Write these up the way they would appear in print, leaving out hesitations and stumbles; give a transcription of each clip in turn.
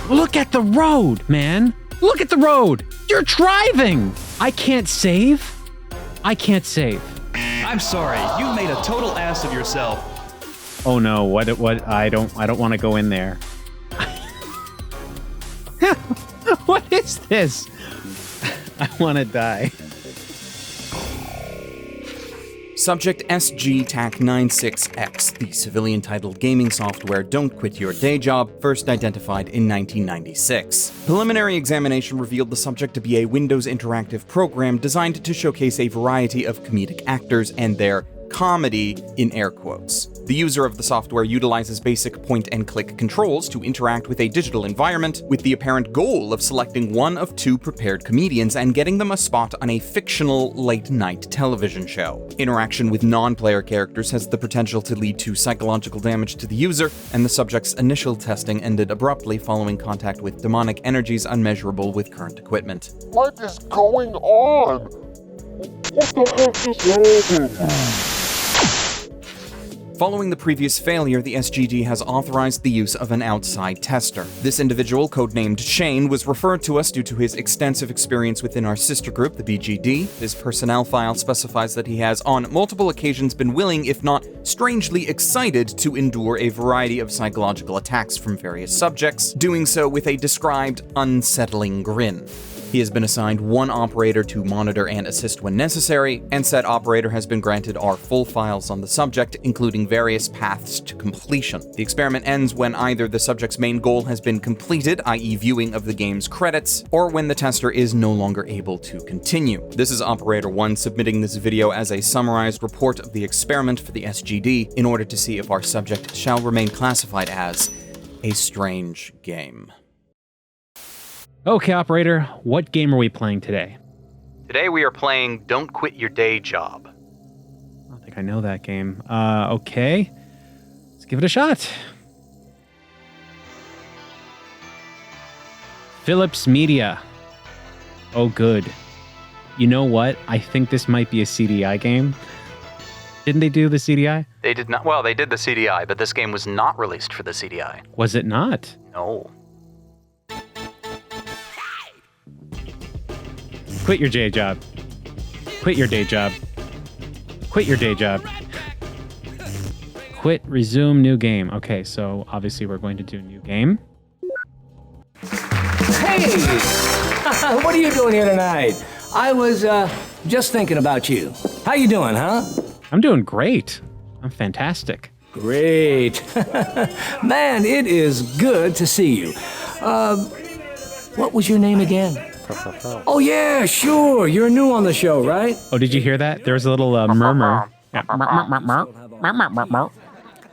Look at the road, man. Look at the road. You're driving. I can't save. I'm sorry. You made a total ass of yourself. Oh no, what I don't want to go in there. What is this? I want to die. Subject SG-TAC-96X, the civilian-titled gaming software Don't Quit Your Day Job, first identified in 1996. Preliminary examination revealed the subject to be a Windows interactive program designed to showcase a variety of comedic actors and their comedy in air quotes. The user of the software utilizes basic point-and-click controls to interact with a digital environment, with the apparent goal of selecting one of two prepared comedians and getting them a spot on a fictional late-night television show. Interaction with non-player characters has the potential to lead to psychological damage to the user, and the subject's initial testing ended abruptly following contact with demonic energies unmeasurable with current equipment. What is going on? What the heck is happening? Following the previous failure, the SGD has authorized the use of an outside tester. This individual, codenamed Shane, was referred to us due to his extensive experience within our sister group, the BGD. His personnel file specifies that he has on multiple occasions been willing, if not strangely excited, to endure a variety of psychological attacks from various subjects, doing so with a described unsettling grin. He has been assigned one operator to monitor and assist when necessary, and said operator has been granted our full files on the subject, including various paths to completion. The experiment ends when either the subject's main goal has been completed, i.e. viewing of the game's credits, or when the tester is no longer able to continue. This is Operator 1 submitting this video as a summarized report of the experiment for the SGD in order to see if our subject shall remain classified as a strange game. Okay, operator, what game are we playing today? Today we are playing Don't Quit Your Day Job. I don't think I know that game. Okay. Let's give it a shot. Philips Media. Oh, good. You know what? I think this might be a CDI game. Didn't they do the CDI? They did not. Well, they did the CDI, but this game was not released for the CDI. Was it not? No. Quit your day job. Quit your day job. Quit your day job. Quit, resume, new game. Okay, so obviously we're going to do new game. Hey! What are you doing here tonight? I was, just thinking about you. How you doing, huh? I'm doing great. I'm fantastic. Great. Man, it is good to see you. What was your name again? Oh, yeah, sure. You're new on the show, right? Oh, did you hear that? There was a little murmur. Yeah.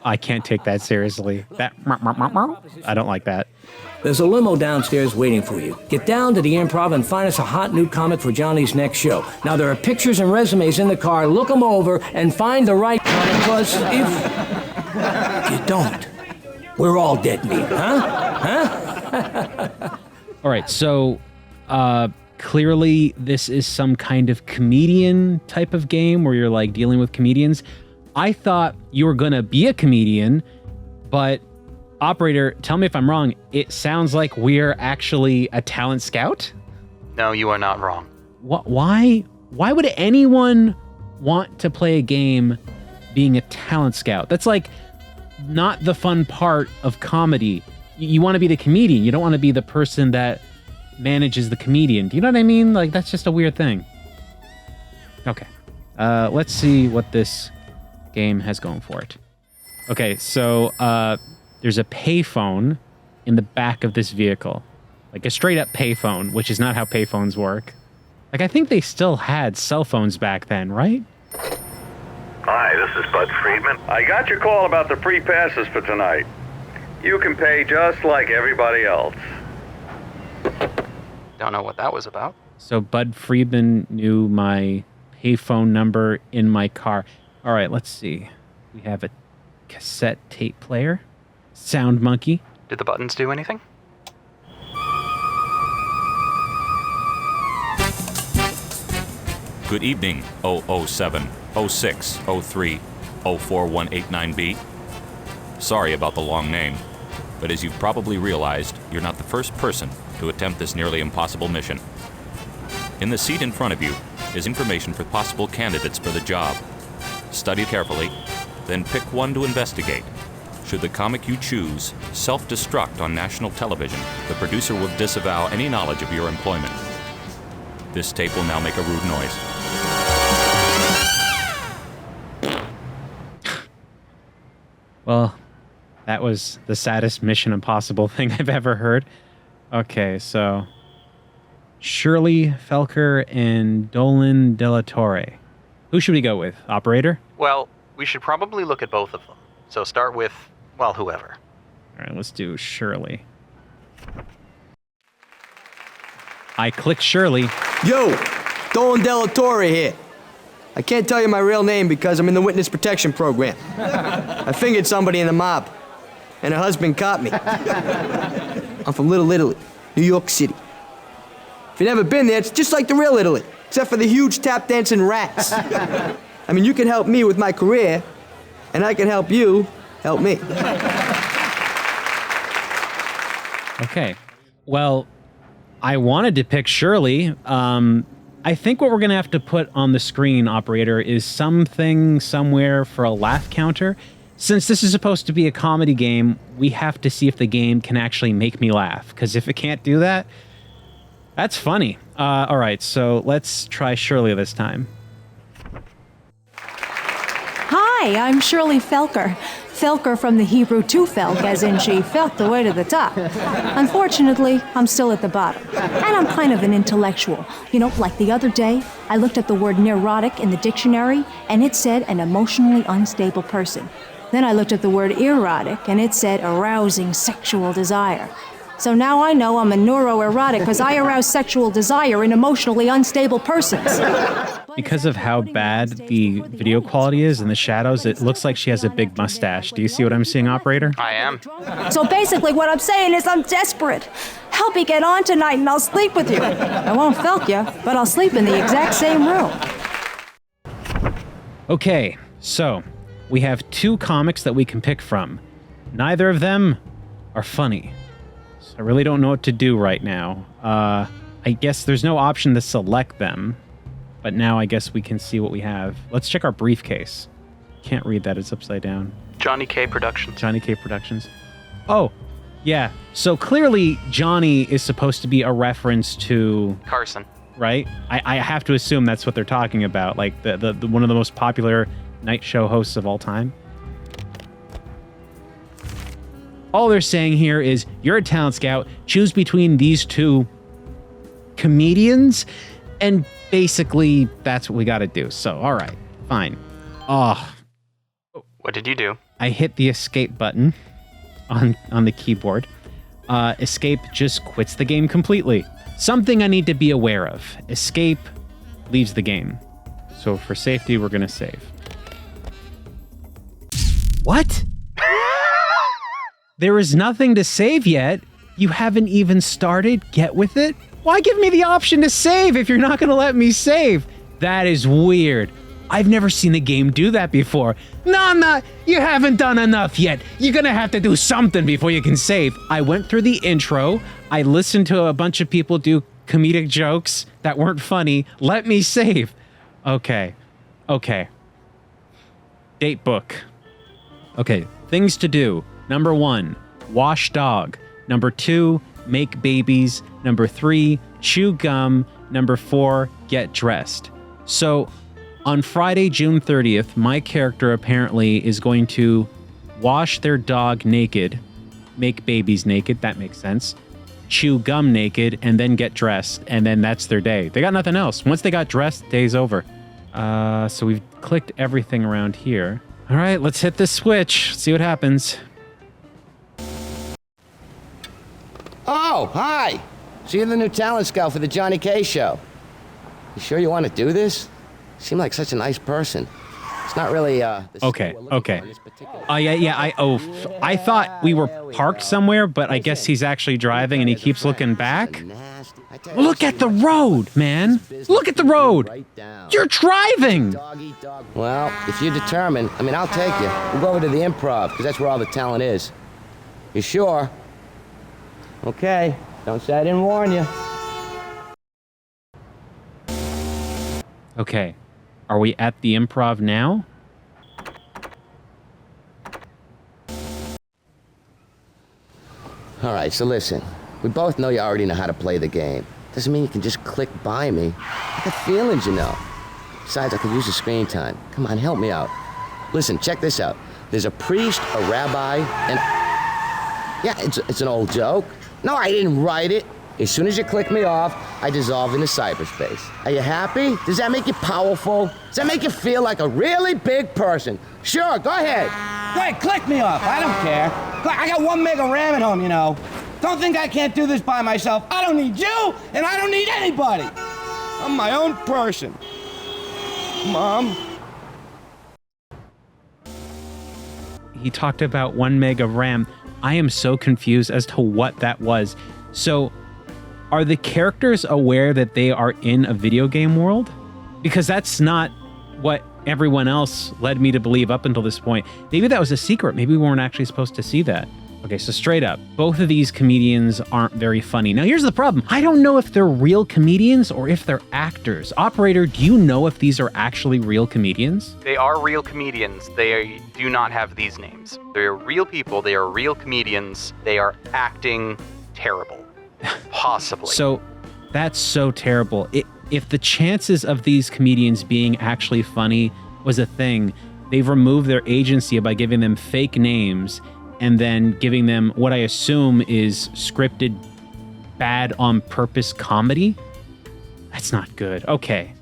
I can't take that seriously. I don't like that. There's a limo downstairs waiting for you. Get down to the Improv and find us a hot new comic for Johnny's next show. Now, there are pictures and resumes in the car. Look them over and find the right comic, because if you don't, we're all dead meat, huh? All right, so clearly this is some kind of comedian type of game where you're like dealing with comedians. I thought you were gonna be a comedian, but operator, tell me if I'm wrong. It sounds like we're actually a talent scout? No, you are not wrong. What? Why would anyone want to play a game being a talent scout? That's like not the fun part of comedy. You want to be the comedian. You don't want to be the person that manages the comedian. Do you know what I mean? Like, that's just a weird thing. Okay. Let's see what this game has going for it. Okay, so there's a payphone in the back of this vehicle. Like a straight up payphone, which is not how payphones work. Like, I think they still had cell phones back then, right? Hi, this is Bud Friedman. I got your call about the free passes for tonight. You can pay just like everybody else. Don't know what that was about. So Bud Friedman knew my payphone number in my car. All right, let's see. We have a cassette tape player. Sound Monkey. Did the buttons do anything? Good evening, 007, 06, 03, 04189B. Sorry about the long name. But as you've probably realized, you're not the first person to attempt this nearly impossible mission. In the seat in front of you is information for possible candidates for the job. Study carefully, then pick one to investigate. Should the comic you choose self-destruct on national television, the producer will disavow any knowledge of your employment. This tape will now make a rude noise. Well, that was the saddest Mission Impossible thing I've ever heard. Okay, so Shirley Felker and Dolan De La Torre. Who should we go with? Operator? Well, we should probably look at both of them. So start with, well, whoever. All right, let's do Shirley. I click Shirley. Yo, Dolan De La Torre here. I can't tell you my real name because I'm in the witness protection program. I fingered somebody in the mob, and her husband caught me. I'm from Little Italy, New York City. If you've never been there, it's just like the real Italy, except for the huge tap dancing rats. I mean, you can help me with my career, and I can help you help me. Okay. Well, I wanted to pick Shirley. I think what we're going to have to put on the screen, operator, is something somewhere for a laugh counter. Since this is supposed to be a comedy game, we have to see if the game can actually make me laugh. Because if it can't do that, that's funny. All right, so let's try Shirley this time. Hi, I'm Shirley Felker. Felker from the Hebrew to Felk, as in she felt the way to the top. Unfortunately, I'm still at the bottom. And I'm kind of an intellectual. You know, like the other day, I looked at the word neurotic in the dictionary, and it said an emotionally unstable person. Then I looked at the word erotic, and it said arousing sexual desire. So now I know I'm a neuroerotic because I arouse sexual desire in emotionally unstable persons. Because of how bad the video quality is in the shadows, it looks like she has a big mustache. Do you see what I'm seeing, operator? I am. So basically what I'm saying is I'm desperate. Help me get on tonight and I'll sleep with you. I won't felk you, but I'll sleep in the exact same room. Okay, so we have two comics that we can pick from. Neither of them are funny. So I really don't know what to do right now. I guess there's no option to select them. But now I guess we can see what we have. Let's check our briefcase. Can't read that, it's upside down. Johnny K. Productions. Johnny K. Productions. Oh, yeah. So clearly Johnny is supposed to be a reference to Carson. Right? I have to assume that's what they're talking about. Like the one of the most popular night show hosts of all time. All they're saying here is, you're a talent scout, choose between these two comedians, and basically that's what we gotta do. So, all right, fine. Oh. What did you do? I hit the escape button on the keyboard. Escape just quits the game completely. Something I need to be aware of. Escape leaves the game. So for safety, we're gonna save. What? There is nothing to save yet. You haven't even started? Get with it? Why give me the option to save if you're not going to let me save? That is weird. I've never seen the game do that before. No, you haven't done enough yet. You're going to have to do something before you can save. I went through the intro. I listened to a bunch of people do comedic jokes that weren't funny. Let me save. Okay. Date book. Okay, things to do. Number 1, wash dog. Number 2, make babies. Number 3, chew gum. Number 4, get dressed. So on Friday, June 30th, my character apparently is going to wash their dog naked, make babies naked, that makes sense, chew gum naked, and then get dressed, and then that's their day. They got nothing else. Once they got dressed, day's over. So we've clicked everything around here. All right, let's hit this switch, see what happens. Oh, hi. So you're the new talent scout for the Johnny K show. You sure you want to do this? You seem like such a nice person. It's not really, the Okay. I thought we were parked somewhere, but I guess he's actually driving and he keeps looking back. Look at the road, man. Look at the road. You're driving. Well, if you're determined, I'll take you. We'll go over to the Improv, because that's where all the talent is. You sure? Okay, don't say I didn't warn you. Okay. Are we at the Improv now? All right, so listen. We both know you already know how to play the game. Doesn't mean you can just click by me. I got feelings, you know. Besides, I could use the screen time. Come on, help me out. Listen, check this out. There's a priest, a rabbi, and... Yeah, it's an old joke. No, I didn't write it. As soon as you click me off, I dissolve into cyberspace. Are you happy? Does that make you powerful? Does that make you feel like a really big person? Sure, go ahead. Go ahead, click me off. I don't care. I got 1 meg of RAM at home, you know. Don't think I can't do this by myself. I don't need you, and I don't need anybody. I'm my own person. Mom? He talked about 1 meg of RAM. I am so confused as to what that was. So, are the characters aware that they are in a video game world? Because that's not what everyone else led me to believe up until this point. Maybe that was a secret. Maybe we weren't actually supposed to see that. Okay, so straight up, both of these comedians aren't very funny. Now, here's the problem. I don't know if they're real comedians or if they're actors. Operator, do you know if these are actually real comedians? They are real comedians. They do not have these names. They're real people. They are real comedians. They are acting terrible. Possibly. So, that's so terrible. If the chances of these comedians being actually funny was a thing, they've removed their agency by giving them fake names and then giving them what I assume is scripted, bad on purpose comedy. That's not good. Okay.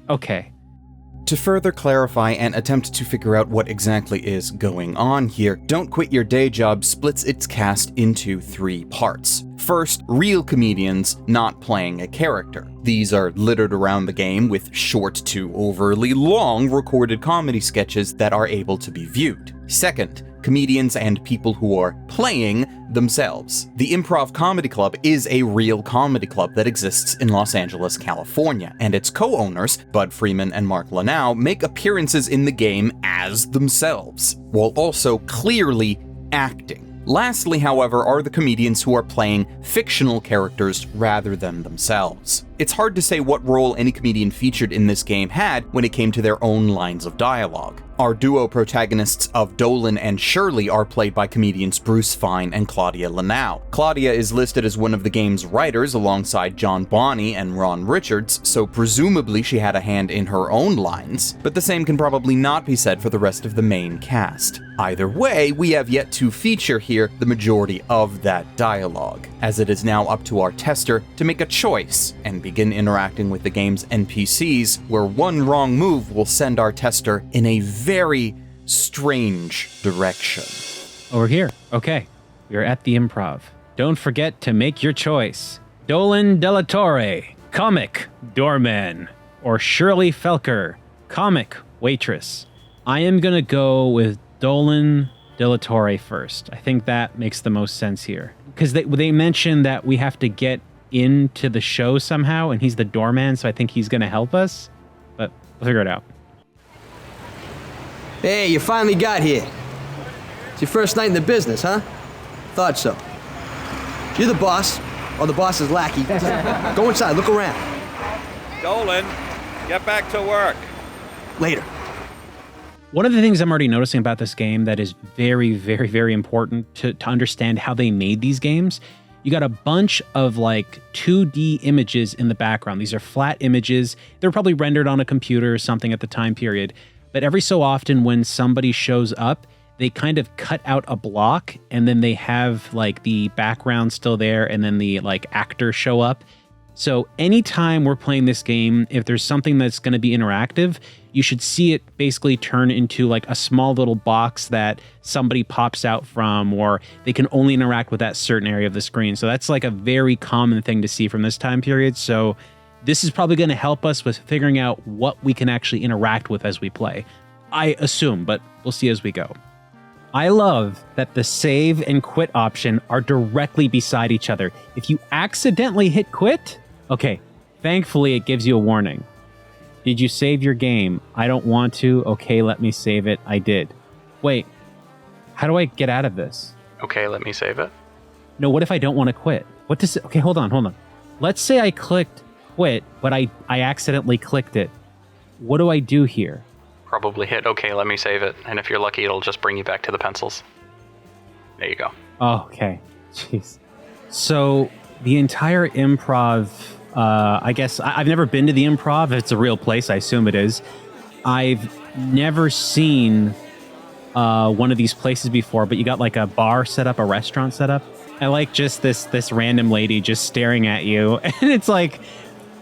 To further clarify and attempt to figure out what exactly is going on here, Don't Quit Your Day Job splits its cast into 3 parts. First, real comedians not playing a character. These are littered around the game with short to overly long recorded comedy sketches that are able to be viewed. Second, comedians and people who are playing themselves. The Improv Comedy Club is a real comedy club that exists in Los Angeles, California, and its co-owners, Bud Freeman and Mark Lanau, make appearances in the game as themselves, while also clearly acting. Lastly, however, are the comedians who are playing fictional characters rather than themselves. It's hard to say what role any comedian featured in this game had when it came to their own lines of dialogue. Our duo protagonists of Dolan and Shirley are played by comedians Bruce Fine and Claudia Lanau. Claudia is listed as one of the game's writers alongside John Bonney and Ron Richards, so presumably she had a hand in her own lines, but the same can probably not be said for the rest of the main cast. Either way, we have yet to feature here the majority of that dialogue, as it is now up to our tester to make a choice and begin interacting with the game's NPCs, where one wrong move will send our tester in a very strange direction. Over here. Okay. We're at the Improv. Don't forget to make your choice. Dolan De La Torre, comic doorman, or Shirley Felker, comic waitress. I am gonna go with Dolan De La Torre first. I think that makes the most sense here. Because they mentioned that we have to get into the show somehow, and he's the doorman, so I think he's gonna help us. But we'll figure it out. Hey, you finally got here. It's your first night in the business, huh? Thought so. You're the boss, or the boss's lackey. Just go inside, look around. Dolan, get back to work. Later. One of the things I'm already noticing about this game that is very, very, very important to understand how they made these games, you got a bunch of like 2D images in the background. These are flat images. They're probably rendered on a computer or something at the time period. But every so often when somebody shows up, they kind of cut out a block and then they have like the background still there and then the like actor show up. So anytime we're playing this game, if there's something that's going to be interactive, you should see it basically turn into like a small little box that somebody pops out from, or they can only interact with that certain area of the screen. So that's like a very common thing to see from this time period. So this is probably going to help us with figuring out what we can actually interact with as we play. I assume, but we'll see as we go. I love that the save and quit option are directly beside each other. If you accidentally hit quit, okay, thankfully it gives you a warning. Did you save your game? I don't want to. Okay, let me save it. I did. Wait, how do I get out of this? Okay, let me save it. No, what if I don't want to quit? What does it... Okay, hold on. Let's say I clicked quit, but I accidentally clicked it. What do I do here? Probably hit okay, let me save it. And if you're lucky, it'll just bring you back to the pencils. There you go. Oh, okay. Jeez. So the entire Improv, I guess I've never been to the Improv. If it's a real place, I assume it is. I've never seen one of these places before, but you got like a bar set up, a restaurant set up. I like just this random lady just staring at you. And it's like,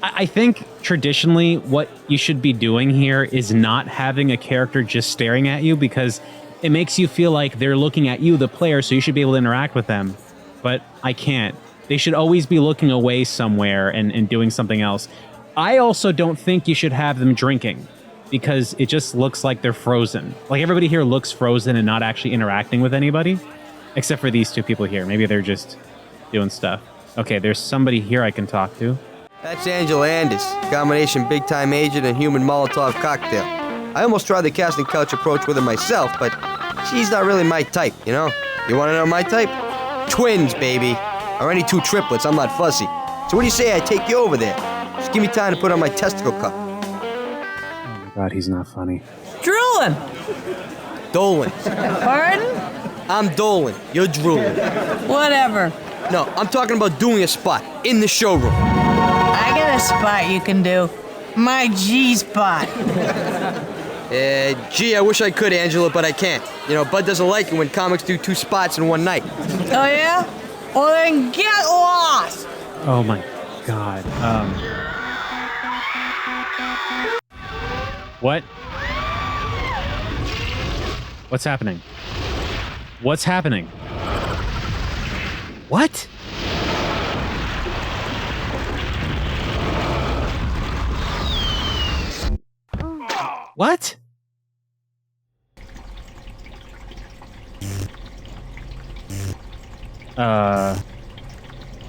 I think traditionally what you should be doing here is not having a character just staring at you, because it makes you feel like they're looking at you, the player, so you should be able to interact with them. But I can't. They should always be looking away somewhere and doing something else. I also don't think you should have them drinking, because it just looks like they're frozen. Like everybody here looks frozen and not actually interacting with anybody, except for these two people here. Maybe they're just doing stuff. Okay, there's somebody here I can talk to. That's Angela Anders, combination big-time agent and human Molotov cocktail. I almost tried the casting couch approach with her myself, but she's not really my type, you know? You want to know my type? Twins, baby. Or any two triplets, I'm not fussy. So what do you say I take you over there? Just give me time to put on my testicle cup. Oh my God, he's not funny. Drooling. Dolan. Pardon? I'm Dolan. You're drooling. Whatever. No, I'm talking about doing a spot in the showroom. I got a spot you can do. My G-spot. Gee, I wish I could, Angela, but I can't. You know, Bud doesn't like it when comics do 2 spots in one night. Oh, yeah? Well, then get lost! Oh my God. What? What's happening? What's happening? What? What?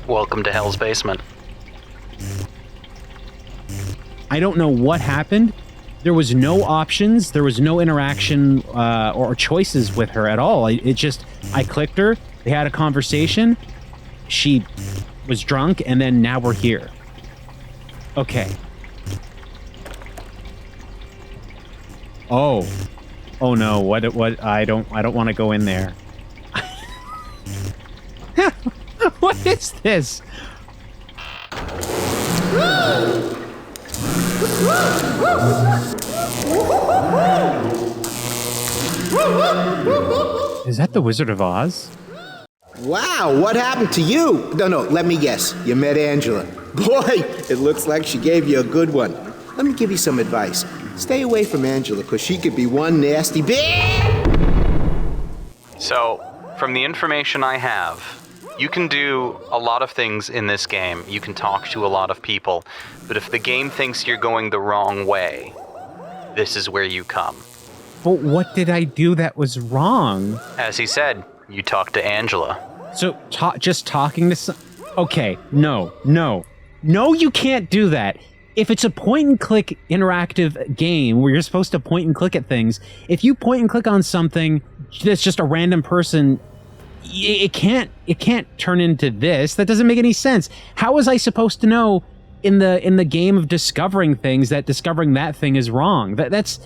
Welcome to Hell's Basement. I don't know what happened. There was no options. There was no interaction or choices with her at all. I clicked her. They had a conversation. She was drunk, and then now we're here. Okay. Oh no! What? I don't want to go in there. What is this? Is that the Wizard of Oz? Wow, what happened to you? No, let me guess. You met Angela. Boy, it looks like she gave you a good one. Let me give you some advice. Stay away from Angela, because she could be one nasty bitch. So, from the information I have, you can do a lot of things in this game. You can talk to a lot of people. But if the game thinks you're going the wrong way, this is where you come. But what did I do that was wrong? As he said, you talked to Angela. So, just talking to Okay, no, you can't do that. If it's a point-and-click interactive game where you're supposed to point and click at things, if you point and click on something that's just a random person, it can't turn into this. That doesn't make any sense. How was I supposed to know in the game of discovering things that discovering that thing is wrong? That's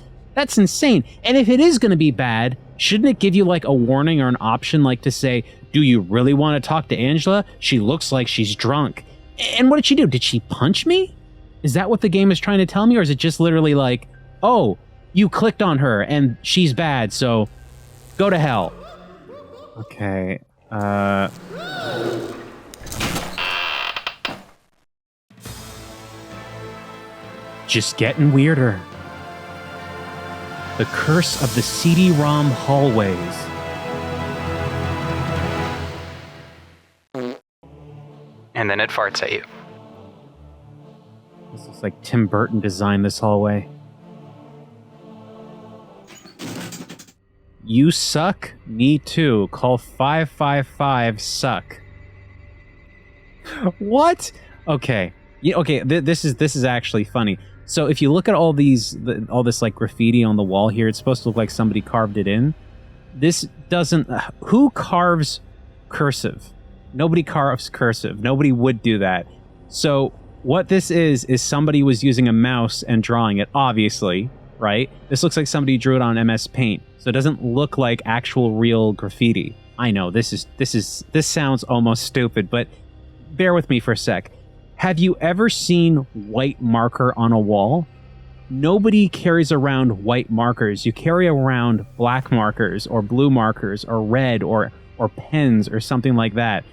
insane. And if it is going to be bad, shouldn't it give you like a warning or an option, like to say, do you really want to talk to Angela? She looks like she's drunk. And what did she do? Did she punch me? Is that what the game is trying to tell me? Or is it just literally like, oh, you clicked on her and she's bad, so go to hell. Okay, just getting weirder. The curse of the CD-ROM hallways. And then it farts at you. This looks like Tim Burton designed this hallway. You suck? Me too. Call 555-SUCK. What? Okay. Yeah, okay, this is actually funny. So if you look at all this like graffiti on the wall here, it's supposed to look like somebody carved it in. This doesn't... Who carves cursive? Nobody carves cursive. Nobody would do that. So what this is somebody was using a mouse and drawing it, obviously, right? This looks like somebody drew it on MS Paint. So it doesn't look like actual real graffiti. I know this sounds almost stupid, but bear with me for a sec. Have you ever seen white marker on a wall? Nobody carries around white markers. You carry around black markers or blue markers or red or pens or something like that.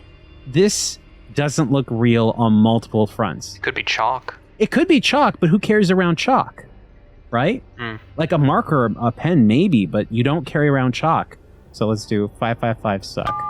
This doesn't look real on multiple fronts. It could be chalk. It could be chalk, but who carries around chalk? Right? Like a marker, a pen, maybe, but you don't carry around chalk. So let's do 555 suck.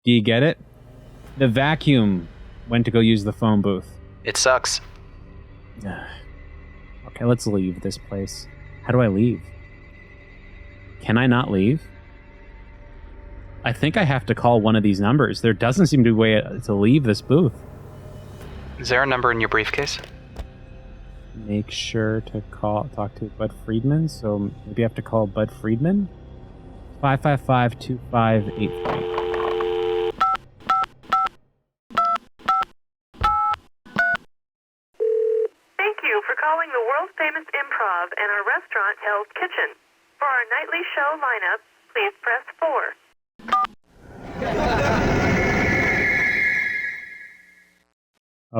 Do you get it? The vacuum went to go use the phone booth. It sucks. Okay, let's leave this place. How do I leave? Can I not leave? I think I have to call one of these numbers. There doesn't seem to be a way to leave this booth. Is there a number in your briefcase? Make sure to talk to Bud Friedman. So maybe I have to call Bud Friedman. 555-2583. Thank you for calling the world-famous Improv and our restaurant, Hell's Kitchen. For our nightly show lineup, please press 4.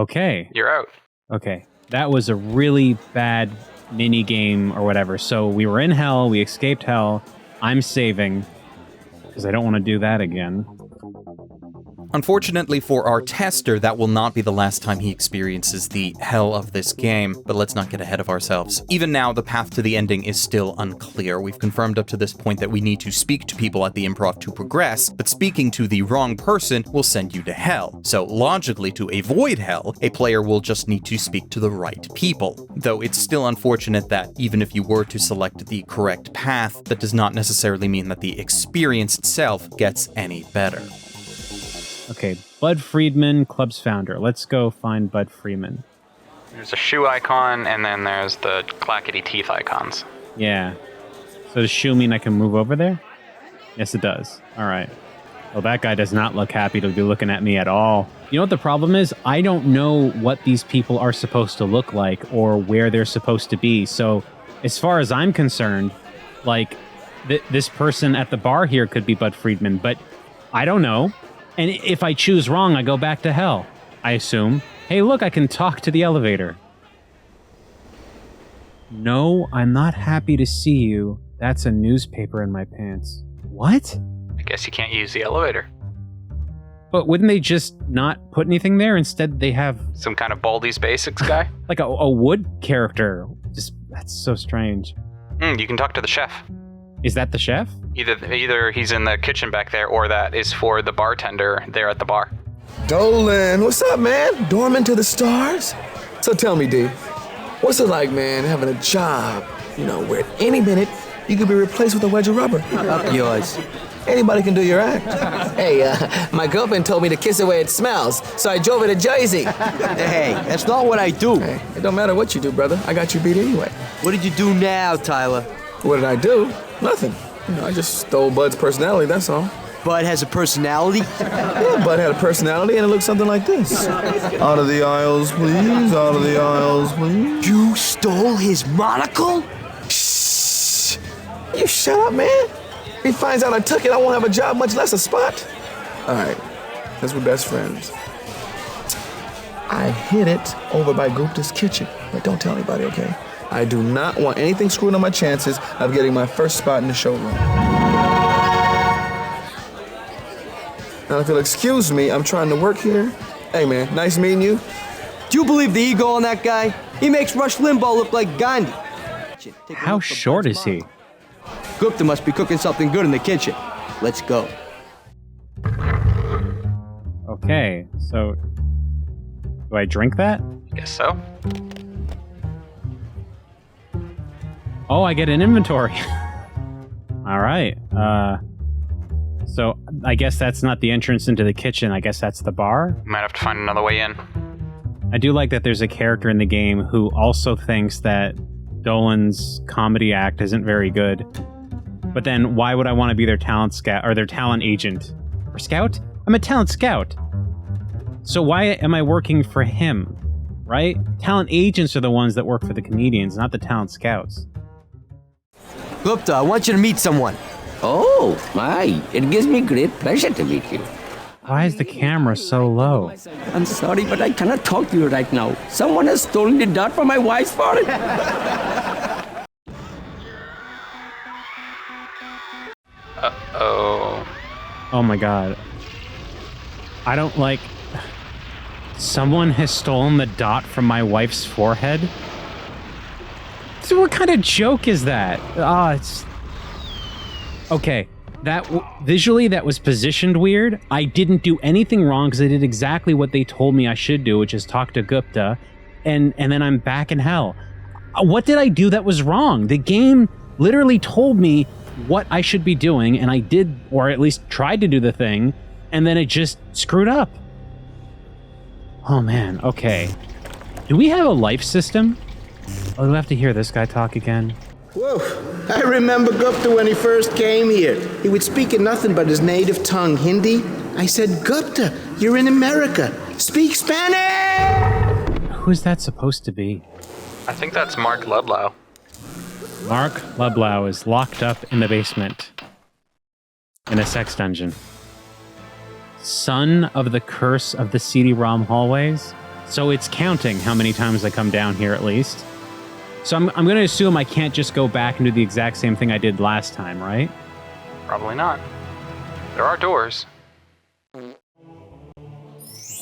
Okay. You're out. Okay. That was a really bad mini game or whatever. So we were in hell. We escaped hell. I'm saving because I don't want to do that again. Unfortunately for our tester, that will not be the last time he experiences the hell of this game, but let's not get ahead of ourselves. Even now, the path to the ending is still unclear. We've confirmed up to this point that we need to speak to people at the Improv to progress, but speaking to the wrong person will send you to hell. So logically, to avoid hell, a player will just need to speak to the right people. Though it's still unfortunate that even if you were to select the correct path, that does not necessarily mean that the experience itself gets any better. Okay, Bud Friedman, club's founder. Let's go find Bud Friedman. There's a shoe icon, and then there's the clackety teeth icons. Yeah. So does shoe mean I can move over there? Yes, it does. All right. Well, that guy does not look happy to be looking at me at all. You know what the problem is? I don't know what these people are supposed to look like or where they're supposed to be. So as far as I'm concerned, like, this person at the bar here could be Bud Friedman, but I don't know. And if I choose wrong, I go back to hell, I assume. Hey, look, I can talk to the elevator. No, I'm not happy to see you. That's a newspaper in my pants. What? I guess you can't use the elevator. But wouldn't they just not put anything there? Instead, they have... Some kind of Baldi's Basics guy? Like a wood character. That's so strange. You can talk to the chef. Is that the chef? Either he's in the kitchen back there, or that is for the bartender there at the bar. Dolan, what's up, man? Dorming to the stars? So tell me, D, what's it like, man, having a job, you know, where at any minute you could be replaced with a wedge of rubber? Up yours. Anybody can do your act. Hey, my girlfriend told me to kiss it where it smells, so I drove her to Jersey. Hey, that's not what I do. Hey, it don't matter what you do, brother. I got you beat anyway. What did you do now, Tyler? What did I do? Nothing. You know, I just stole Bud's personality, that's all. Bud has a personality? Yeah, Bud had a personality, and it looked something like this. Out of the aisles, please. Out of the aisles, please. You stole his monocle? Shh. You shut up, man. If he finds out I took it, I won't have a job, much less a spot. All right, because we're best friends. I hid it over by Gupta's kitchen, but don't tell anybody, okay? I do not want anything screwing on my chances of getting my first spot in the showroom. Now, if you'll excuse me, I'm trying to work here. Hey, man, nice meeting you. Do you believe the ego on that guy? He makes Rush Limbaugh look like Gandhi. How short is he? Gupta must be cooking something good in the kitchen. Let's go. Okay, so do I drink that? Guess so. Oh, I get an inventory. All right. So I guess that's not the entrance into the kitchen. I guess that's the bar. Might have to find another way in. I do like that there's a character in the game who also thinks that Dolan's comedy act isn't very good. But then why would I want to be their talent scout or their talent agent? Or scout? I'm a talent scout. So why am I working for him? Right? Talent agents are the ones that work for the comedians, not the talent scouts. Gupta, I want you to meet someone. Oh, my. It gives me great pleasure to meet you. Why is the camera so low? I'm sorry, but I cannot talk to you right now. Someone has stolen the dart from my wife's forehead. Uh-oh. Oh my god. I don't like... Someone has stolen the dot from my wife's forehead? So what kind of joke is that? It's... Okay, visually that was positioned weird. I didn't do anything wrong because I did exactly what they told me I should do, which is talk to Gupta, and then I'm back in hell. What did I do that was wrong? The game literally told me what I should be doing, and I did, or at least tried to do the thing, and then it just screwed up. Oh man, okay. Do we have a life system? Oh, do we have to hear this guy talk again? Whoa, I remember Gupta when he first came here. He would speak in nothing but his native tongue, Hindi. I said, Gupta, you're in America. Speak Spanish! Who's that supposed to be? I think that's Mark Ludlow. Mark Ludlow is locked up in the basement in a sex dungeon. Son of the curse of the CD-ROM hallways. So it's counting how many times I come down here at least. So I'm going to assume I can't just go back and do the exact same thing I did last time, right? Probably not. There are doors.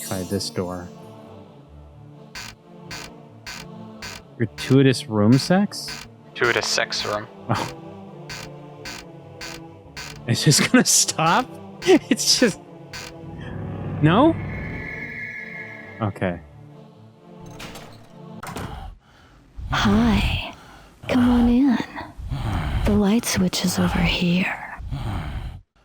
Try this door. Gratuitous room sex? Gratuitous sex room. Oh. It's just going to stop? It's just... No? Okay. Hi. Come on in. The light switch is over here.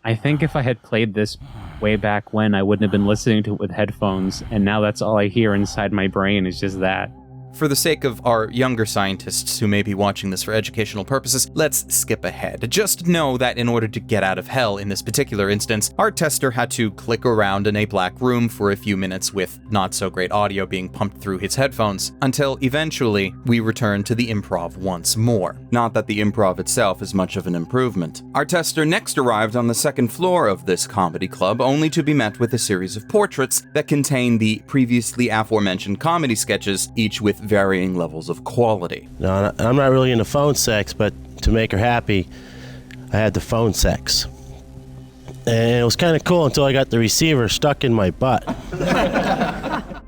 I think if I had played this way back when, I wouldn't have been listening to it with headphones, and now that's all I hear inside my brain is just that. For the sake of our younger scientists who may be watching this for educational purposes, let's skip ahead. Just know that in order to get out of hell in this particular instance, our tester had to click around in a black room for a few minutes with not-so-great audio being pumped through his headphones, until eventually we return to the Improv once more. Not that the Improv itself is much of an improvement. Our tester next arrived on the second floor of this comedy club, only to be met with a series of portraits that contain the previously aforementioned comedy sketches, each with varying levels of quality. No, I'm not really into phone sex, but to make her happy, I had the phone sex. And it was kind of cool until I got the receiver stuck in my butt.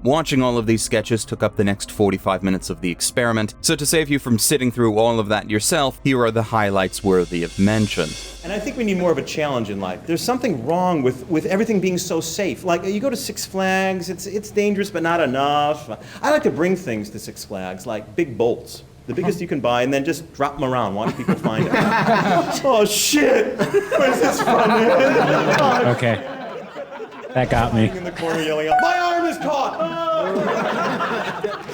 Watching all of these sketches took up the next 45 minutes of the experiment, so to save you from sitting through all of that yourself, here are the highlights worthy of mention. And I think we need more of a challenge in life. There's something wrong with everything being so safe. Like, you go to Six Flags, it's dangerous but not enough. I like to bring things to Six Flags, like big bolts. The biggest you can buy, and then just drop them around, watch people find it. Oh shit! Where's this from, man? Okay. That got me. In the corner yelling out, my arm is caught!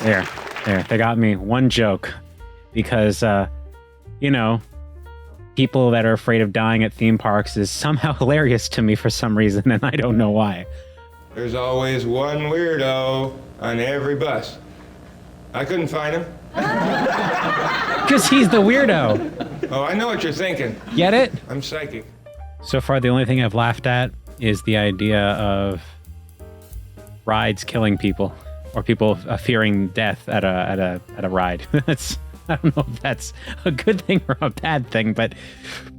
There. They got me. One joke. Because, people that are afraid of dying at theme parks is somehow hilarious to me for some reason, and I don't know why. There's always one weirdo on every bus. I couldn't find him. Because he's the weirdo. Oh, I know what you're thinking. Get it? I'm psychic. So far, the only thing I've laughed at is the idea of rides killing people, or people fearing death at a ride. I don't know if that's a good thing or a bad thing, but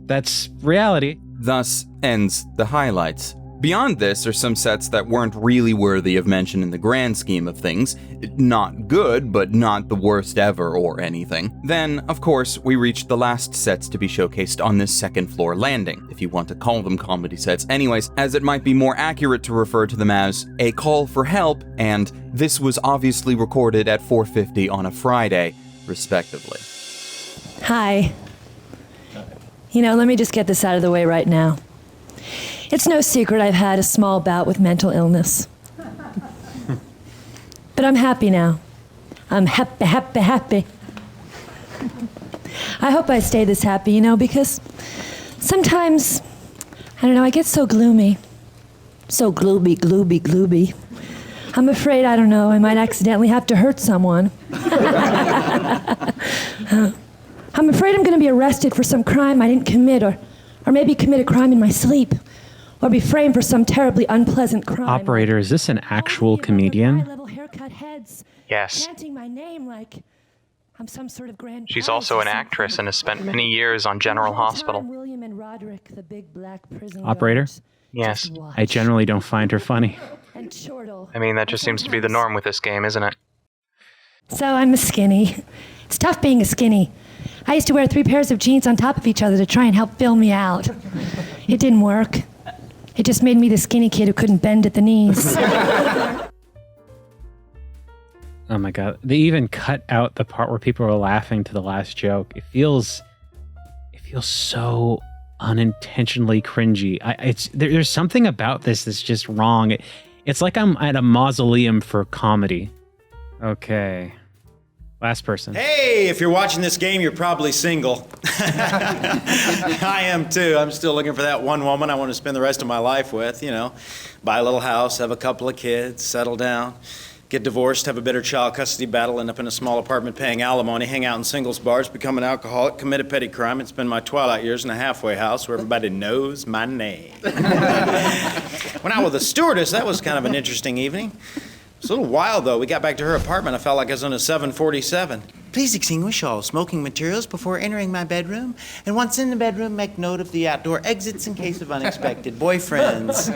that's reality. Thus ends the highlights. Beyond this are some sets that weren't really worthy of mention in the grand scheme of things. Not good, but not the worst ever or anything. Then, of course, we reached the last sets to be showcased on this second floor landing, if you want to call them comedy sets anyways, as it might be more accurate to refer to them as a call for help and this was obviously recorded at 4:50 on a Friday, respectively. Hi. You know, let me just get this out of the way right now. It's no secret I've had a small bout with mental illness. But I'm happy now. I'm happy. I hope I stay this happy, you know, because sometimes, I don't know, I get so gloomy. So glooby. I'm afraid, I don't know, I might accidentally have to hurt someone. I'm afraid I'm going to be arrested for some crime I didn't commit, or maybe commit a crime in my sleep, or be framed for some terribly unpleasant crime. Operator, is this an actual comedian? Haircut heads, Yes. chanting my name like I'm some sort of grand. She's also an actress and has spent many years on General Hospital. William and Roderick, the big black prison Operator? guards. Yes. I generally don't find her funny. And Chortle. I mean, that just seems to be the norm with this game, isn't it? So I'm a skinny. It's tough being a skinny. I used to wear 3 pairs of jeans on top of each other to try and help fill me out. It didn't work. It just made me the skinny kid who couldn't bend at the knees. Oh my god. They even cut out the part where people were laughing to the last joke. It feels so unintentionally cringy. There's something about this that's just wrong. It's like I'm at a mausoleum for comedy. Okay. Last person. Hey, if you're watching this game, you're probably single. I am too. I'm still looking for that one woman I want to spend the rest of my life with, you know. Buy a little house, have a couple of kids, settle down, get divorced, have a bitter child custody battle, end up in a small apartment paying alimony, hang out in singles bars, become an alcoholic, commit a petty crime, and spend my twilight years in a halfway house where everybody knows my name. Went out with a stewardess. That was kind of an interesting evening. It was a little wild, though. We got back to her apartment. I felt like I was on a 747. Please extinguish all smoking materials before entering my bedroom. And once in the bedroom, make note of the outdoor exits in case of unexpected boyfriends.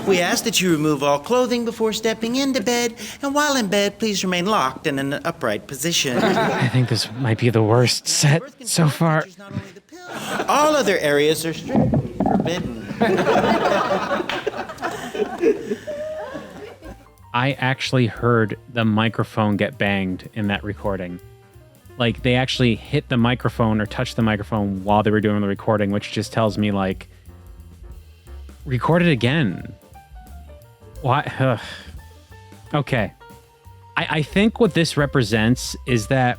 We ask that you remove all clothing before stepping into bed. And while in bed, please remain locked in an upright position. I think this might be the worst set so far. All other areas are strictly forbidden. I actually heard the microphone get banged in that recording. Like, they actually hit the microphone or touched the microphone while they were doing the recording, which just tells me, like, record it again. Why? Ugh. Okay. I think what this represents is that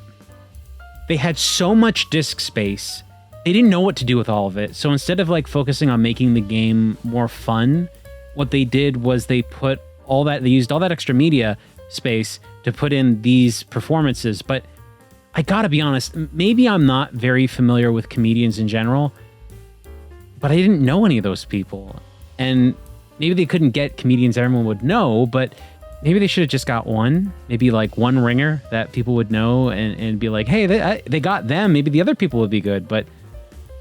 they had so much disk space, they didn't know what to do with all of it. So instead of, like, focusing on making the game more fun, what they did was they used all that extra media space to put in these performances. But I gotta be honest, maybe I'm not very familiar with comedians in general, but I didn't know any of those people. And maybe they couldn't get comedians everyone would know, but maybe they should have just got one, maybe like one ringer that people would know and be like, hey, they got them. Maybe the other people would be good. But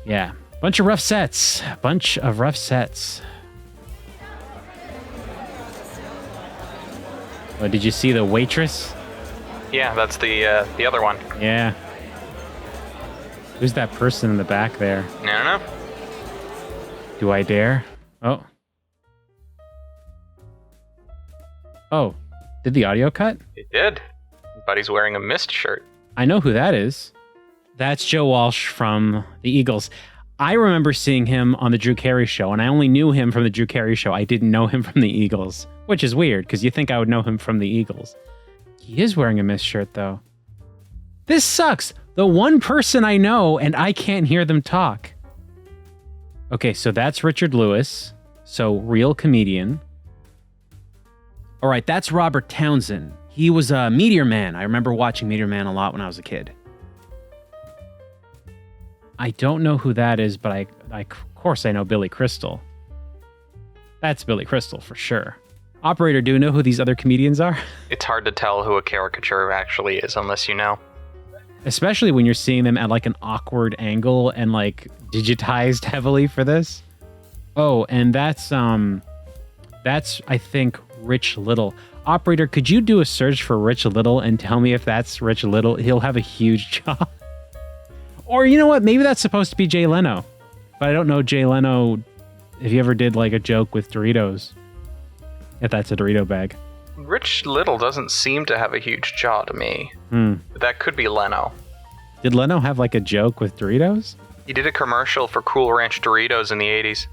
yeah, bunch of rough sets. Oh, did you see the waitress? Yeah, that's the other one. Yeah. Who's that person in the back there? I don't know. Do I dare? Oh, did the audio cut? It did. But he's wearing a mist shirt. I know who that is. That's Joe Walsh from the Eagles. I remember seeing him on the Drew Carey Show, and I only knew him from the Drew Carey Show. I didn't know him from the Eagles, which is weird, because you think I would know him from the Eagles. He is wearing a mist shirt, though. This sucks. The one person I know, and I can't hear them talk. Okay, so that's Richard Lewis. So, real comedian. All right, that's Robert Townsend. He was a Meteor Man. I remember watching Meteor Man a lot when I was a kid. I don't know who that is, but I of course I know Billy Crystal. That's Billy Crystal for sure. Operator, do you know who these other comedians are? It's hard to tell who a caricature actually is unless you know. Especially when you're seeing them at like an awkward angle and like digitized heavily for this. Oh, and that's I think Rich Little. Operator, could you do a search for Rich Little and tell me if that's Rich Little? He'll have a huge job. Or you know what? Maybe that's supposed to be Jay Leno. But I don't know Jay Leno if he ever did like a joke with Doritos. If that's a Dorito bag. Rich Little doesn't seem to have a huge jaw to me. But that could be Leno. Did Leno have like a joke with Doritos? He did a commercial for Cool Ranch Doritos in the 80s.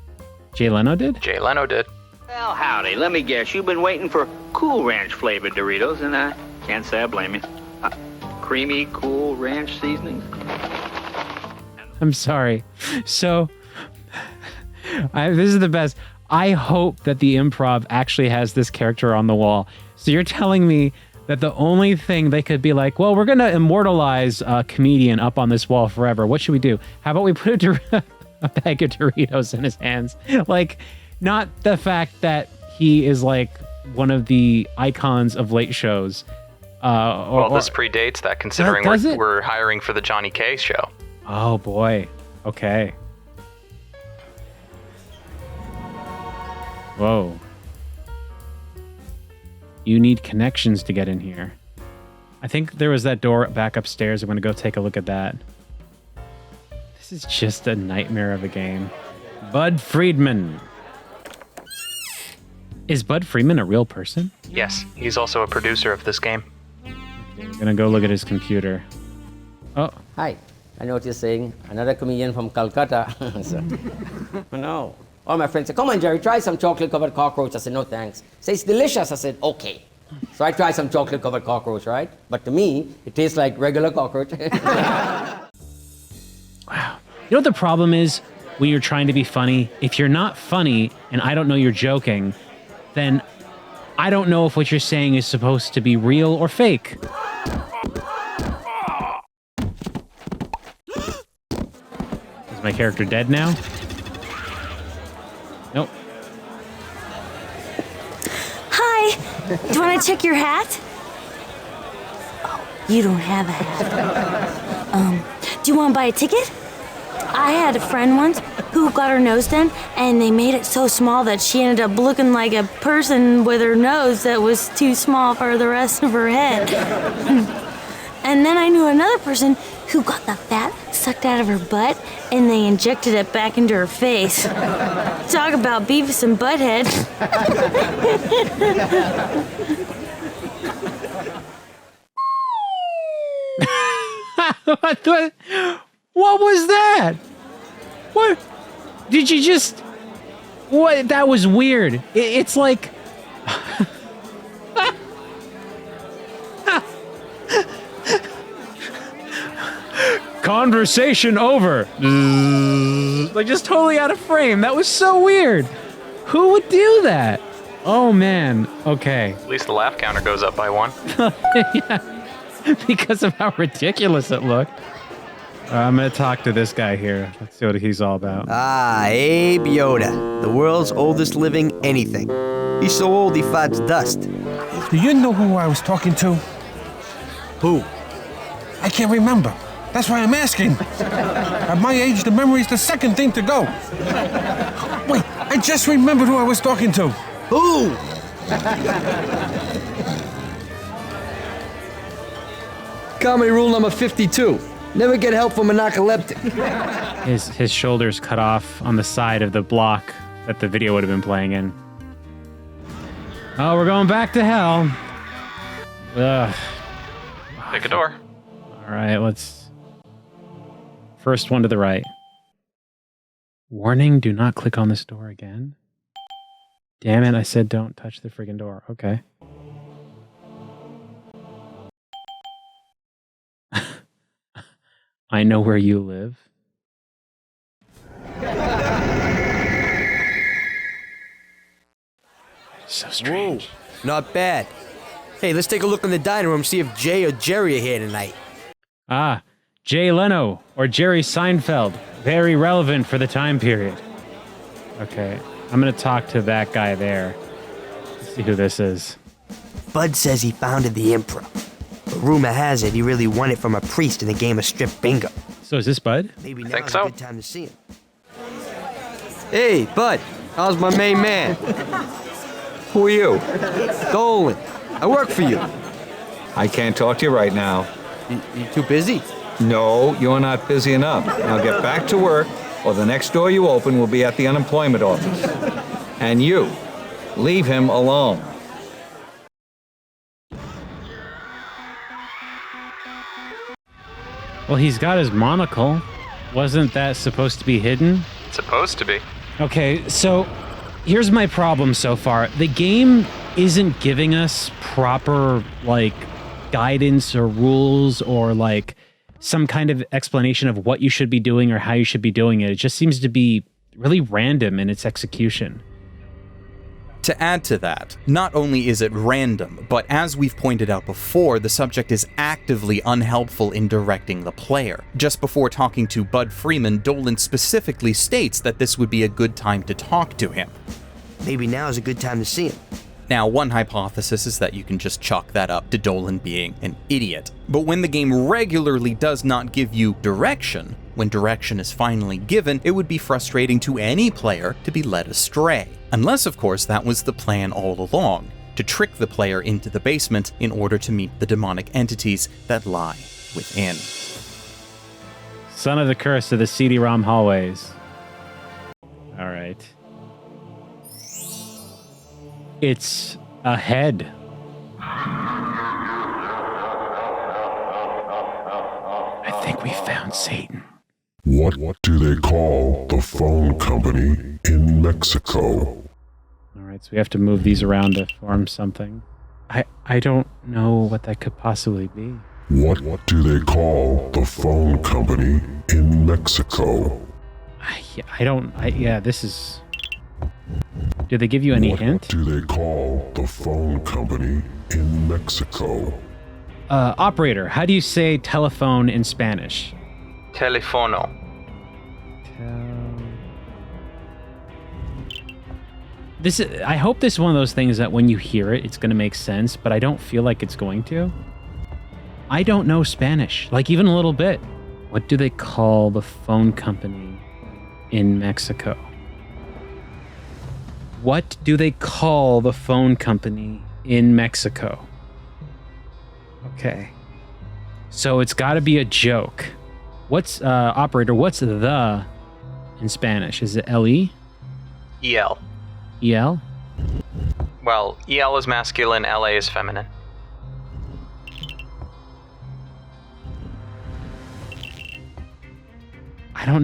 Jay Leno did? Jay Leno did. Well, howdy. Let me guess. You've been waiting for Cool Ranch flavored Doritos, and I can't say I blame you. Creamy Cool Ranch seasonings? I'm sorry. So, this is the best. I hope that the Improv actually has this character on the wall. So you're telling me that the only thing they could be like, well, we're going to immortalize a comedian up on this wall forever. What should we do? How about we put a bag of Doritos in his hands? Like, not the fact that he is like one of the icons of late shows. This predates that, considering we're hiring for the Johnny K show. Oh, boy. Okay. Whoa. You need connections to get in here. I think there was that door back upstairs. I'm going to go take a look at that. This is just a nightmare of a game. Bud Friedman. Is Bud Friedman a real person? Yes, he's also a producer of this game. Okay, I'm going to go look at his computer. Oh. Hi. I know what you're saying. Another comedian from Calcutta. No. All my friends said, come on, Jerry, try some chocolate-covered cockroach. I said, no, thanks. Say, it's delicious. I said, okay. So I tried some chocolate-covered cockroach, right? But to me, it tastes like regular cockroach. Wow. You know what the problem is when you're trying to be funny? If you're not funny and I don't know you're joking, then I don't know if what you're saying is supposed to be real or fake. Is my character dead now? Nope. Hi. Do you want to check your hat? Oh, you don't have a hat. Do you want to buy a ticket? I had a friend once who got her nose done, and they made it so small that she ended up looking like a person with her nose that was too small for the rest of her head. And then I knew another person who got the fat sucked out of her butt, and they injected it back into her face. Talk about Beavis and Butthead. What was that? What? Did you just... What? That was weird. It's like... Conversation over. Like, just totally out of frame. That was so weird. Who would do that? Oh, man. Okay. At least the laugh counter goes up by 1. Yeah. Because of how ridiculous it looked. I'm going to talk to this guy here. Let's see what he's all about. Ah, Abe Yoda, the world's oldest living anything. He's so old he farts dust. Do you know who I was talking to? Who? I can't remember. That's why I'm asking. At my age, the memory's the second thing to go. Wait, I just remembered who I was talking to. Who? Comedy rule number 52. Never get help from a narcoleptic. His shoulders cut off on the side of the block that the video would have been playing in. Oh, we're going back to hell. Ugh. Pick a door. All right, let's... First one to the right. Warning, do not click on this door again. Damn it, I said don't touch the friggin' door. Okay. I know where you live. So strange. Whoa, not bad. Hey, let's take a look in the dining room, see if Jay or Jerry are here tonight. Ah, Jay Leno or Jerry Seinfeld. Very relevant for the time period. Okay, I'm gonna talk to that guy there. Let's see who this is. Bud says he founded the Improv. But rumor has it he really won it from a priest in a game of strip bingo. So is this Bud? Maybe now's a good time to see him. Hey, Bud, how's my main man? Who are you? Dolan. I work for you. I can't talk to you right now. You too busy? No, you're not busy enough. Now get back to work, or the next door you open will be at the unemployment office. And you, leave him alone. Well, he's got his monocle. Wasn't that supposed to be hidden? It's supposed to be. Okay, so here's my problem so far. The game isn't giving us proper, like, guidance or rules or, like, some kind of explanation of what you should be doing or how you should be doing it. It just seems to be really random in its execution. To add to that, not only is it random, but as we've pointed out before, the subject is actively unhelpful in directing the player. Just before talking to Bud Freeman, Dolan specifically states that this would be a good time to talk to him. Maybe now is a good time to see him. Now, one hypothesis is that you can just chalk that up to Dolan being an idiot. But when the game regularly does not give you direction, when direction is finally given, it would be frustrating to any player to be led astray. Unless, of course, that was the plan all along, to trick the player into the basement in order to meet the demonic entities that lie within. Son of the curse of the CD-ROM hallways. All right. It's a head. I think we found Satan. What do they call the phone company in Mexico? All right, so we have to move these around to form something. I don't know what that could possibly be. What do they call the phone company in Mexico? This is... Did they give you any hint? What do they call the phone company in Mexico? Operator, how do you say telephone in Spanish? Telefono. I hope this is one of those things that when you hear it, it's going to make sense, but I don't feel like it's going to. I don't know Spanish, like even a little bit. What do they call the phone company in Mexico? What do they call the phone company in Mexico? Okay. So it's got to be a joke. Operator, what's the in Spanish? Is it L-E? EL. EL? Well, EL is masculine, LA is feminine. I don't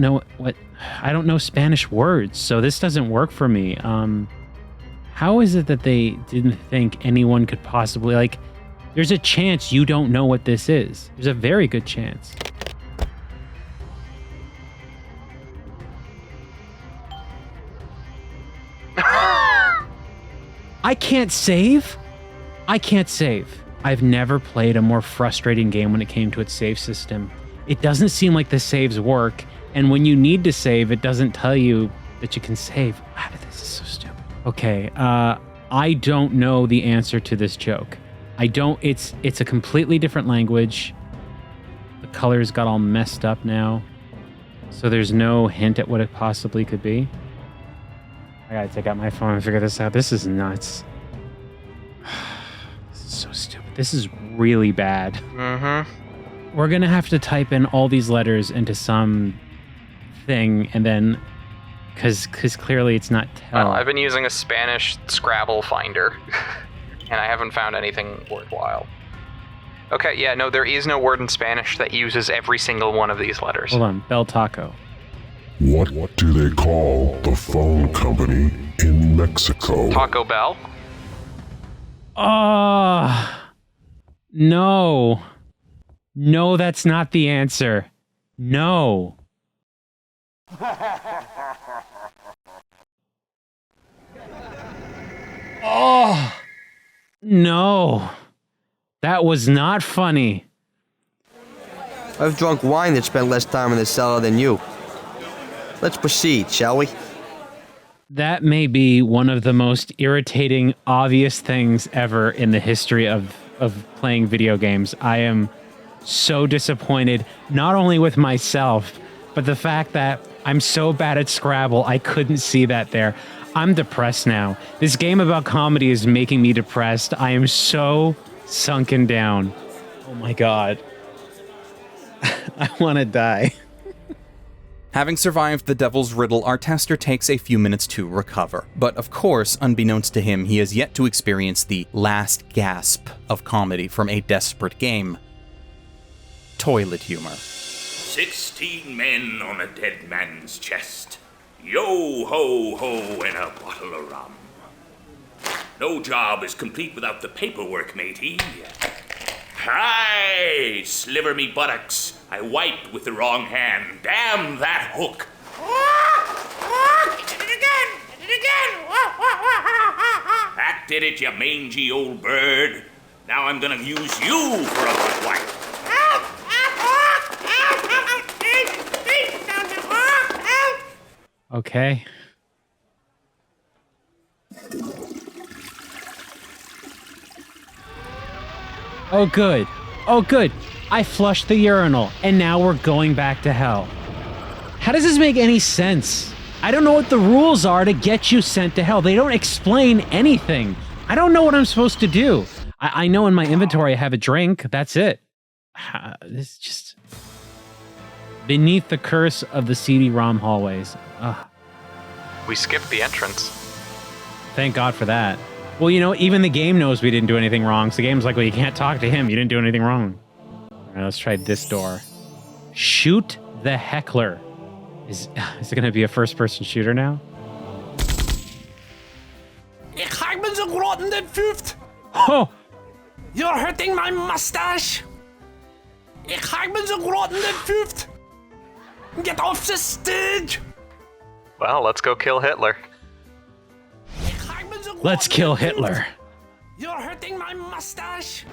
know Spanish words, so this doesn't work for me. How is it that they didn't think anyone could possibly, like, there's a chance you don't know what this is. There's a very good chance. I can't save? I can't save. I've never played a more frustrating game when it came to its save system. It doesn't seem like the saves work, and when you need to save, it doesn't tell you that you can save. Wow, this is so stupid. Okay, I don't know the answer to this joke. It's a completely different language. The colors got all messed up now. So there's no hint at what it possibly could be. I gotta take out my phone and figure this out. This is nuts. This is so stupid. This is really bad. Mm-hmm. We're gonna have to type in all these letters into some thing and then, because clearly it's not Well, I've been using a Spanish Scrabble finder, and I haven't found anything worthwhile. Okay, yeah, no, there is no word in Spanish that uses every single one of these letters. Hold on, Bel Taco. What do they call the phone company in Mexico? Taco Bell? No. No, that's not the answer. No. Oh. No. That was not funny. I've drunk wine that spent less time in the cellar than you. Let's proceed, shall we? That may be one of the most irritating, obvious things ever in the history of playing video games. I am so disappointed, not only with myself, but the fact that I'm so bad at Scrabble, I couldn't see that there. I'm depressed now. This game about comedy is making me depressed. I am so sunken down. Oh my God. I want to die. Having survived the Devil's Riddle, our tester takes a few minutes to recover. But of course, unbeknownst to him, he has yet to experience the last gasp of comedy from a desperate game. Toilet humor. 16 men on a dead man's chest. Yo ho ho and a bottle of rum. No job is complete without the paperwork, matey. Hi, sliver me buttocks. I wiped with the wrong hand. Damn that hook. Did it again. That did it, you mangy old bird. Now I'm gonna use you for a butt wipe. Okay. Oh, good. Oh, good. I flushed the urinal, and now we're going back to hell. How does this make any sense? I don't know what the rules are to get you sent to hell. They don't explain anything. I don't know what I'm supposed to do. I know in my inventory I have a drink. That's it. This is just... Beneath the curse of the CD-ROM hallways. Ugh. We skipped the entrance. Thank God for that. Well, you know, even the game knows we didn't do anything wrong. So the game's like, well, you can't talk to him. You didn't do anything wrong. All right, let's try this door. Shoot the heckler. Is it going to be a first-person shooter now? Ich hab mir so rotten den Füft. Oh! You're hurting my mustache. Ich hab mir so rotten den Füft. Get off the stage. Well, let's go kill Hitler. Let's kill Hitler. You're hurting my mustache.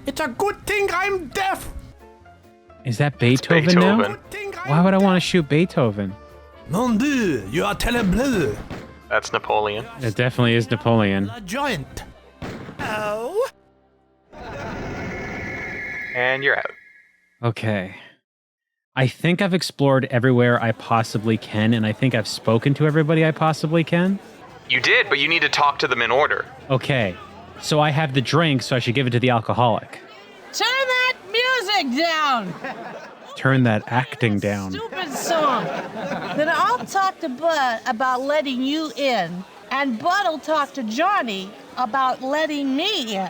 It's a good thing I'm deaf. Is that Beethoven now? Why would I want to shoot Beethoven? Mon Dieu, you are terrible. That's Napoleon. It definitely is Napoleon. A joint. Oh. And you're out. Okay. I think I've explored everywhere I possibly can, and I think I've spoken to everybody I possibly can. You did, but you need to talk to them in order. Okay. So I have the drink, so I should give it to the alcoholic. Turn that music down. Turn that acting down. Stupid song. Then I'll talk to Bud about letting you in, and Bud'll talk to Johnny about letting me in.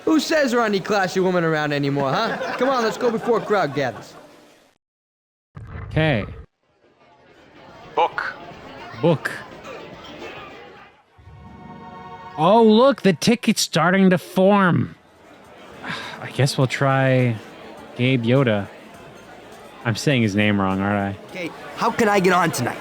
Who says there aren't any classy women around anymore, huh? Come on, let's go before a crowd gathers. Okay. Book. Book. Oh, look, the ticket's starting to form. I guess we'll try Gabe Yoda. I'm saying his name wrong, aren't I? Okay, how can I get on tonight?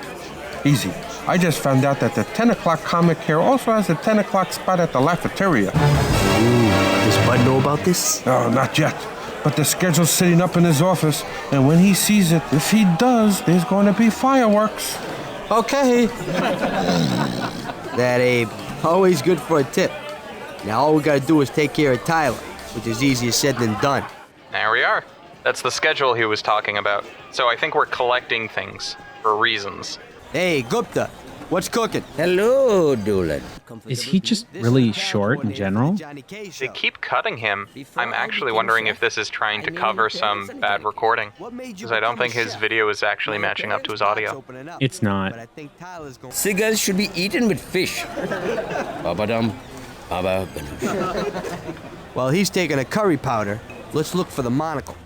Easy. I just found out that the 10 o'clock comic here also has a 10 o'clock spot at the Lafiteria. Ooh, does Bud know about this? No, not yet. But the schedule's sitting up in his office, and when he sees it, if he does, there's going to be fireworks. Okay. That Abe. Always good for a tip. Now all we gotta do is take care of Tyler, which is easier said than done. There we are. That's the schedule he was talking about. So I think we're collecting things for reasons. Hey, Gupta, what's cooking? Hello, Doolin. Is he just really short in general? They keep cutting him. I'm actually wondering if this is trying to cover some bad recording, because I don't think his video is actually matching up to his audio. It's not. Cigars should be eaten with fish. Babadum, baba ganoush. While he's taking a curry powder, let's look for the monocle.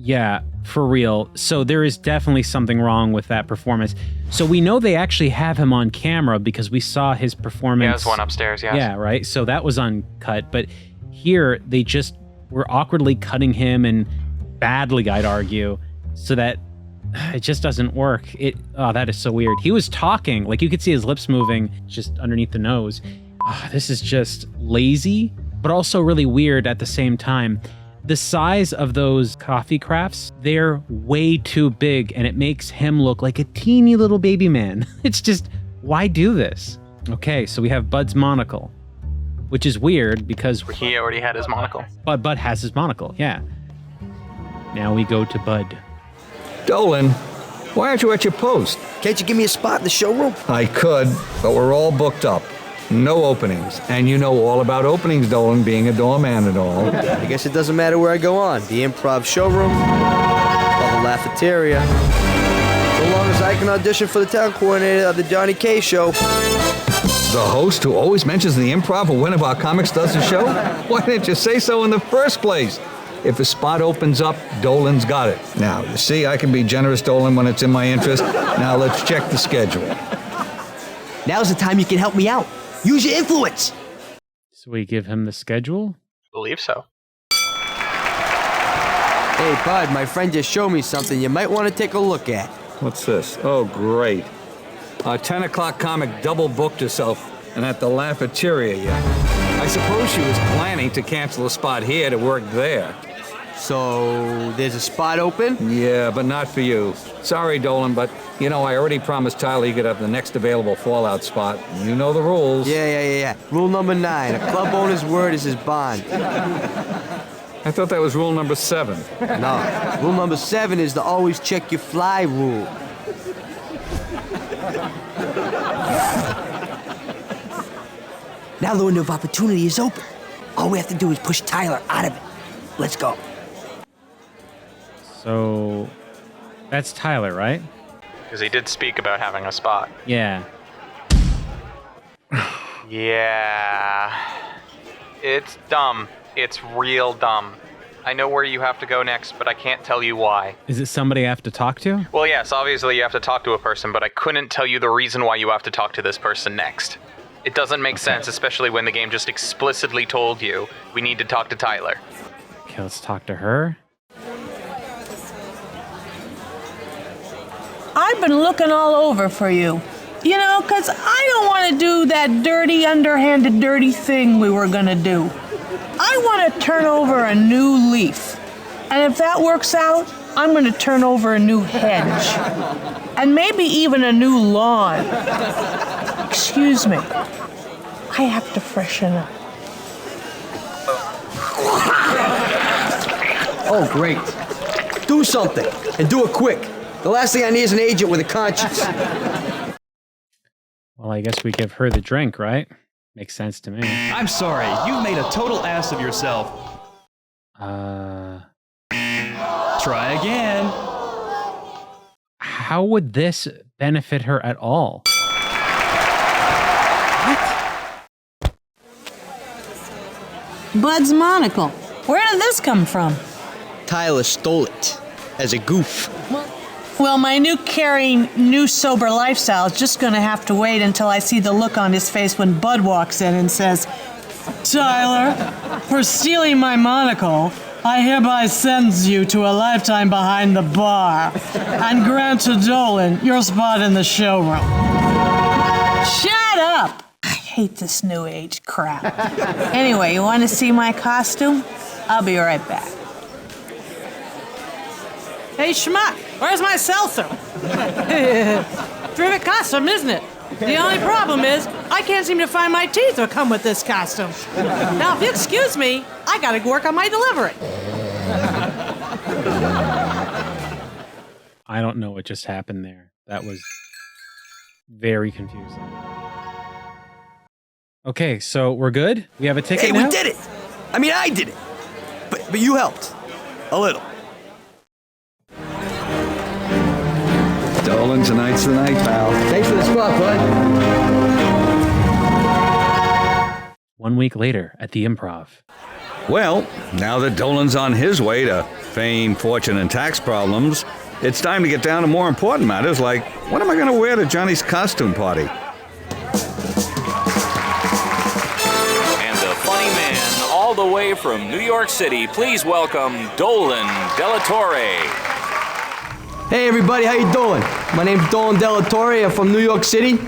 Yeah, for real. So there is definitely something wrong with that performance. So we know they actually have him on camera because we saw his performance. Yeah, there's one upstairs, yes. Yeah, right? So that was uncut. But here, they just were awkwardly cutting him and badly, I'd argue, so that it just doesn't work. Oh, that is so weird. He was talking, like you could see his lips moving just underneath the nose. Oh, this is just lazy, but also really weird at the same time. The size of those coffee crafts, they're way too big, and it makes him look like a teeny little baby man. It's just, why do this? Okay, so we have Bud's monocle, which is weird because... He already had his monocle. But Bud has his monocle, yeah. Now we go to Bud. Dolan, why aren't you at your post? Can't you give me a spot in the showroom? I could, but we're all booked up. No openings. And you know all about openings, Dolan, being a doorman and all. I guess it doesn't matter where I go on. The Improv showroom, or the Lafiteria. So long as I can audition for the town coordinator of the Johnny K show. The host who always mentions the Improv when one of our comics does the show? Why didn't you say so in the first place? If a spot opens up, Dolan's got it. Now, you see, I can be generous, Dolan, when it's in my interest. Now, let's check the schedule. Now's the time you can help me out. Use your influence. So we give him the schedule? Believe so. Hey, bud, my friend just showed me something you might want to take a look at. What's this? Oh, great. 10 o'clock comic double booked herself and at the Lafiteria yet. I suppose she was planning to cancel a spot here to work there. So, there's a spot open? Yeah, but not for you. Sorry, Dolan, but, I already promised Tyler you could have the next available Fallout spot. You know the rules. Yeah. Rule number 9, a club owner's word is his bond. I thought that was rule number 7. No, rule number 7 is the always check your fly rule. Now the window of opportunity is open. All we have to do is push Tyler out of it. Let's go. So, that's Tyler, right? Because he did speak about having a spot. Yeah. Yeah. It's dumb. It's real dumb. I know where you have to go next, but I can't tell you why. Is it somebody I have to talk to? Well, yes, obviously you have to talk to a person, but I couldn't tell you the reason why you have to talk to this person next. It doesn't make sense, especially when the game just explicitly told you we need to talk to Tyler. Okay, let's talk to her. I've been looking all over for you. Because I don't want to do that dirty, underhanded, dirty thing we were going to do. I want to turn over a new leaf. And if that works out, I'm going to turn over a new hedge. And maybe even a new lawn. Excuse me. I have to freshen up. Oh, great. Do something, and do it quick. The last thing I need is an agent with a conscience. Well, I guess we give her the drink, right? Makes sense to me. I'm sorry, you've made a total ass of yourself. Try again. How would this benefit her at all? Bud's monocle. Where did this come from? Tyler stole it as a goof. Well, my new caring, new sober lifestyle is just going to have to wait until I see the look on his face when Bud walks in and says, Tyler, for stealing my monocle, I hereby sentence you to a lifetime behind the bar and grant to Dolan your spot in the showroom. Shut up! I hate this new age crap. Anyway, you want to see my costume? I'll be right back. Hey, Schmuck, where's my seltzer? Terrific costume, isn't it? The only problem is, I can't seem to find my teeth that come with this costume. Now, if you excuse me, I gotta work on my delivery. I don't know what just happened there. That was very confusing. Okay, so we're good? We have a ticket now? Hey, we did it! I mean, I did it! But you helped. A little. Dolan, tonight's the night, pal. Thanks for the spot, bud. 1 week later at the Improv. Well, now that Dolan's on his way to fame, fortune, and tax problems, it's time to get down to more important matters like, what am I going to wear to Johnny's costume party? And the funny man, all the way from New York City, please welcome Dolan Delatorre. Hey everybody, how you doing? My name's Dolan Delatorre. I'm from New York City,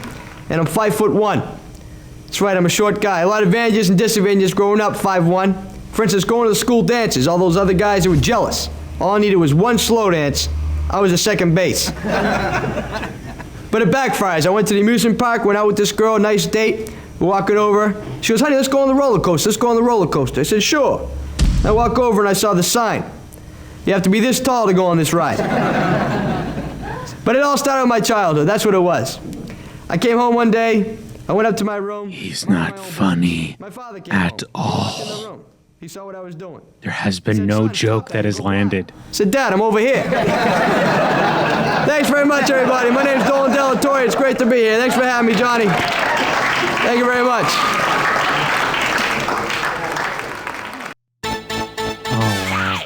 and I'm 5'1". That's right, I'm a short guy. A lot of advantages and disadvantages growing up 5'1". For instance, going to the school dances, all those other guys that were jealous. All I needed was one slow dance. I was a second base. But it backfires. I went to the amusement park, went out with this girl, nice date. We're walking over. She goes, honey, let's go on the roller coaster. Let's go on the roller coaster. I said, sure. I walk over and I saw the sign. You have to be this tall to go on this ride. But it all started with my childhood. That's what it was. I came home one day. I went up to my room. He's not funny at all. He saw what I was doing. There has been no joke that has landed. I said, Dad, I'm over here. Thanks very much, everybody. My name's Dolan Delatorre. It's great to be here. Thanks for having me, Johnny. Thank you very much. Oh, wow.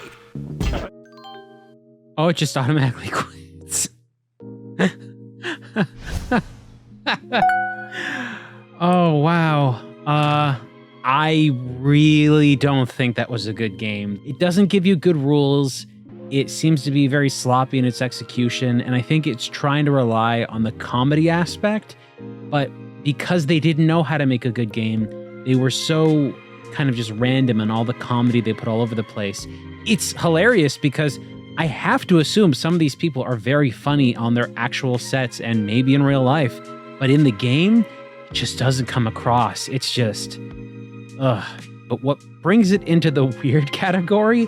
Oh, it just automatically quits. Oh, wow. I really don't think that was a good game. It doesn't give you good rules. It seems to be very sloppy in its execution, and I think it's trying to rely on the comedy aspect, but because they didn't know how to make a good game, they were so kind of just random in all the comedy they put all over the place. It's hilarious because I have to assume some of these people are very funny on their actual sets and maybe in real life, but in the game, it just doesn't come across. It's just, ugh. But what brings it into the weird category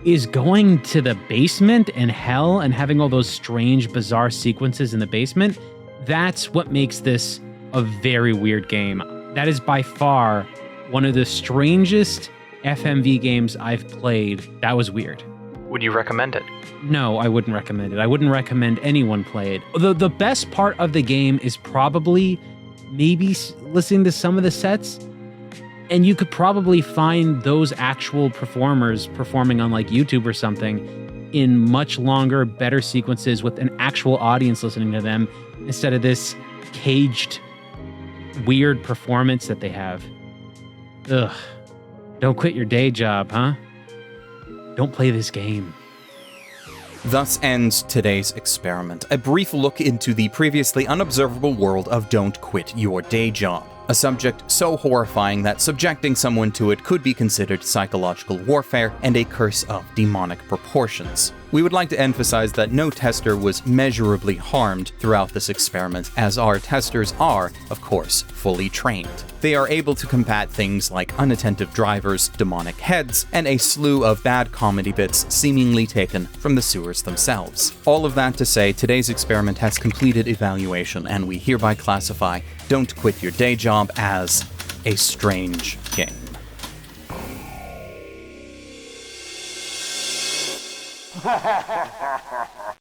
is going to the basement and hell and having all those strange, bizarre sequences in the basement. That's what makes this a very weird game. That is by far one of the strangest FMV games I've played. That was weird. Would you recommend it? No, I wouldn't recommend it. I wouldn't recommend anyone play it. The best part of the game is probably maybe listening to some of the sets, and you could probably find those actual performers performing on like YouTube or something in much longer, better sequences with an actual audience listening to them instead of this caged, weird performance that they have. Ugh. Don't quit your day job, huh? Don't play this game. Thus ends today's experiment, a brief look into the previously unobservable world of Don't Quit Your Day Job, a subject so horrifying that subjecting someone to it could be considered psychological warfare and a curse of demonic proportions. We would like to emphasize that no tester was measurably harmed throughout this experiment, as our testers are, of course, fully trained. They are able to combat things like unattentive drivers, demonic heads, and a slew of bad comedy bits seemingly taken from the sewers themselves. All of that to say, today's experiment has completed evaluation, and we hereby classify Don't Quit Your Day Job as a strange game. Ha ha ha ha ha!